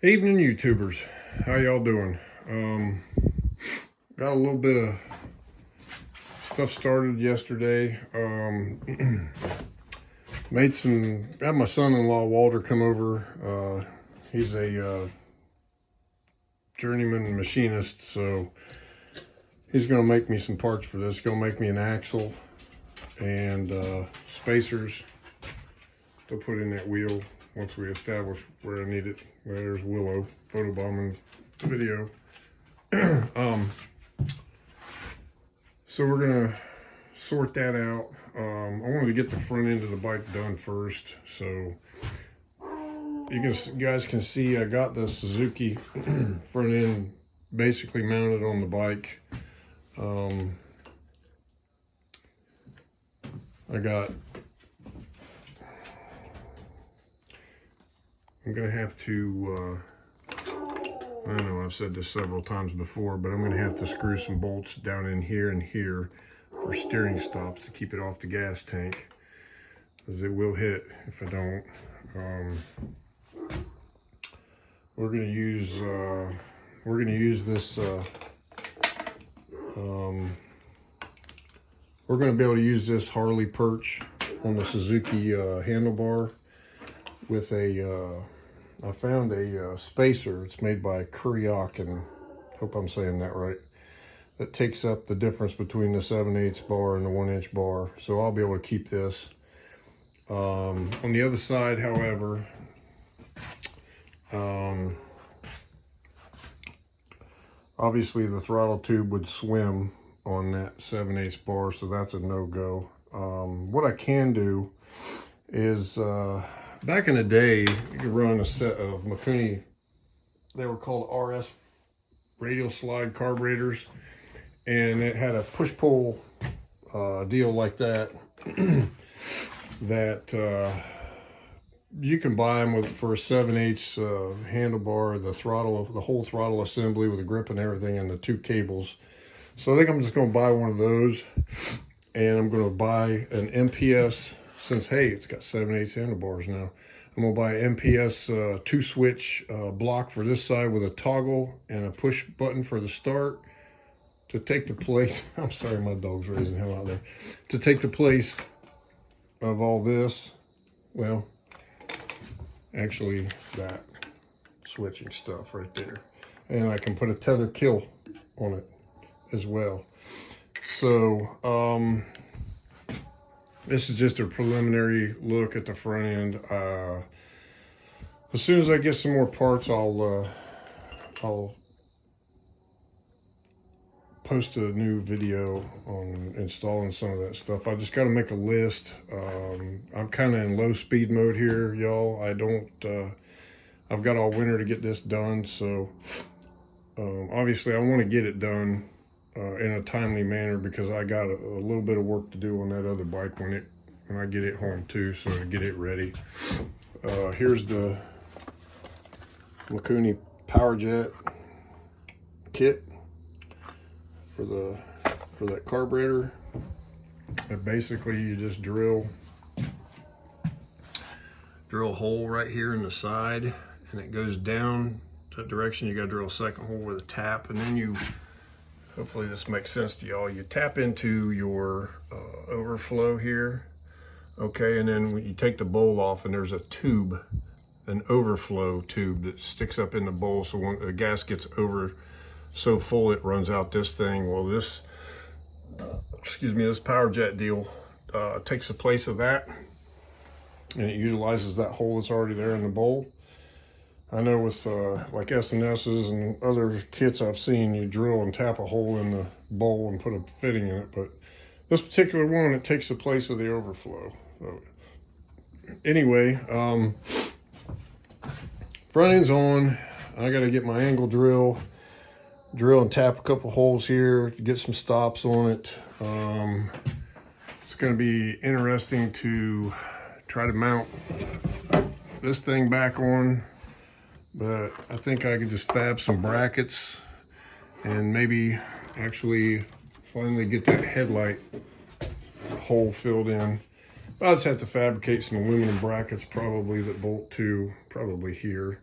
Evening, YouTubers. How y'all doing? Got a little bit of stuff started yesterday. Had my son-in-law Walter come over. He's a journeyman machinist, so he's gonna make me some parts for this. He's gonna make me an axle and spacers to put in that wheel once we establish where I need it. There's Willow photobombing video. So we're gonna sort that out. I wanted to get the front end of the bike done first, so you guys can see I got the Suzuki front end basically mounted on the bike. I'm gonna have to, I know I've said this several times before, but I'm gonna have to screw some bolts down in here and here for steering stops to keep it off the gas tank, because it will hit if I don't. We're gonna use this. We're gonna be able to use this Harley perch on the Suzuki handlebar with a. I found a spacer. It's made by Kuriak, and hope I'm saying that right. That takes up the difference between the 7/8 bar and the 1-inch bar. So I'll be able to keep this. On the other side, however, obviously the throttle tube would swim on that 7/8 bar, so that's a no-go. What I can do is, back in the day, you could run a set of Mikuni, they were called RS radial slide carburetors, and it had a push-pull deal like that, that you can buy them for a 7/8 handlebar, the whole throttle assembly with a grip and everything, and the 2 cables. So I think I'm just going to buy one of those, and I'm going to buy an MPS, since, hey, it's got 7/8 handlebars now. I'm going to buy an MPS 2-switch block for this side with a toggle and a push button for the start to take the place. I'm sorry, my dog's raising hell out there. To take the place of all this, well, actually that switching stuff right there. And I can put a tether kill on it as well. So, this is just a preliminary look at the front end. As soon as I get some more parts, I'll post a new video on installing some of that stuff. I just got to make a list. I'm kind of in low speed mode here, y'all. I've got all winter to get this done, so obviously I want to get it done in a timely manner, because I got a little bit of work to do on that other bike when I get it home too, so to get it ready. Here's the Mikuni Power Jet kit for that carburetor. And basically you just drill a hole right here in the side, and it goes down that direction. You got to drill a second hole with a tap, and then hopefully this makes sense to y'all. You tap into your overflow here, okay, and then when you take the bowl off, and there's a tube, an overflow tube that sticks up in the bowl, so when the gas gets over so full it runs out this thing. Well, this Power Jet deal takes the place of that, and it utilizes that hole that's already there in the bowl. I know with like S&S's and other kits I've seen, you drill and tap a hole in the bowl and put a fitting in it, but this particular one, it takes the place of the overflow. So anyway, front end's on. I got to get my angle drill and tap a couple holes here to get some stops on it. It's going to be interesting to try to mount this thing back on, but I think I can just fab some brackets and maybe actually finally get that headlight hole filled in. I'll just have to fabricate some aluminum brackets probably that bolt to probably here.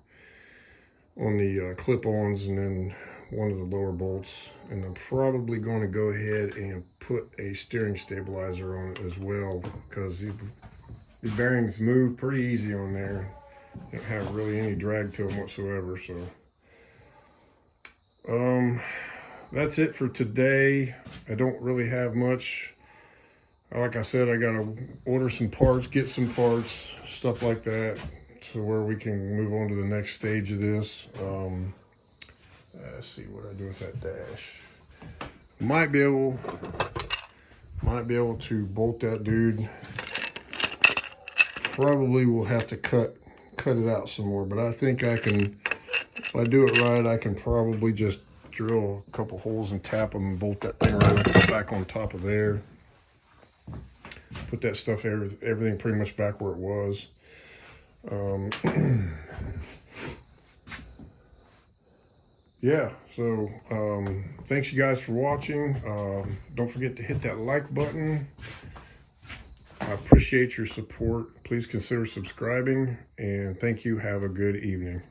clip-ons, and then one of the lower bolts. And I'm probably going to go ahead and put a steering stabilizer on it as well, because the bearings move pretty easy on there. Don't have really any drag to them whatsoever. So that's it for today. I don't really have much. Like I said, I gotta order some parts, get some parts, stuff like that, to where we can move on to the next stage of this. Let's see what I do with that dash. Might be able to bolt that dude. Probably will have to cut it out some more, but I think I can. If I do it right, I can probably just drill a couple holes and tap them and bolt that thing right back on top of there. Put that stuff, everything pretty much back where it was. Yeah, so thanks you guys for watching. Don't forget to hit that like button. I appreciate your support. Please consider subscribing, and thank you. Have a good evening.